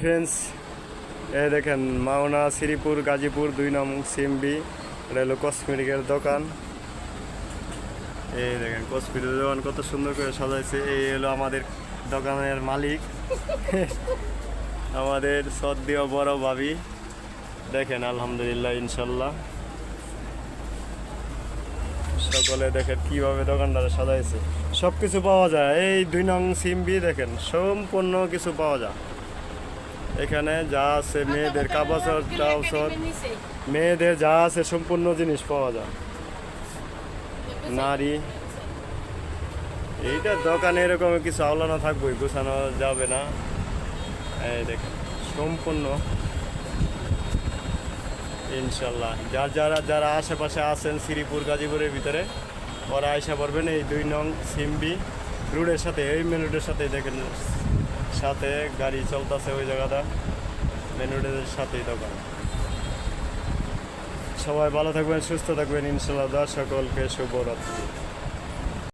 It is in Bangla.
ফ্রেন্ডস, এই দেখেন মাওনা শ্রীপুর গাজীপুর 2 নং সিএমবি। এটা হলো কসমেটিকের দোকান। এই দেখেন কসমেটিকের দোকান কত সুন্দর করে সাজাইছে। এই হলো আমাদের দোকানের মালিক আমাদের সদ্দীয় বড় ভাবি। দেখেন আলহামদুলিল্লাহ ইনশাল্লাহ সকলে দেখেন কিভাবে দোকানটা সাজাইছে। সব কিছু পাওয়া যায় এই 2 নং সিএমবি। দেখেন সম্পূর্ণ কিছু পাওয়া যায় এখানে, যা আছে মেয়েদের কাপড় টাউসর, মেয়েদের যা আছে সম্পূর্ণ জিনিস পাওয়া যায়। নারী এইটা দোকানে এরকম কিছু আওলানো থাকবোই, গোছানো যাবে না। এই দেখেন সম্পূর্ণ ইনশাল্লাহ যারা আশেপাশে আছেন শ্রীপুর গাজীপুরের ভিতরে, ওরা আইসা পড়বেন এই 2 নং সিএমবি রোডের সাথে, এই মেন রোডের সাথে। দেখেন সাথে গাড়ি চলতেছে ওই জায়গাটা, মেন রোডের সাথেই দোকান। সবাই ভালো থাকবেন, সুস্থ থাকবেন ইনশাল্লাহ। সকলকে শুভরাত্রি।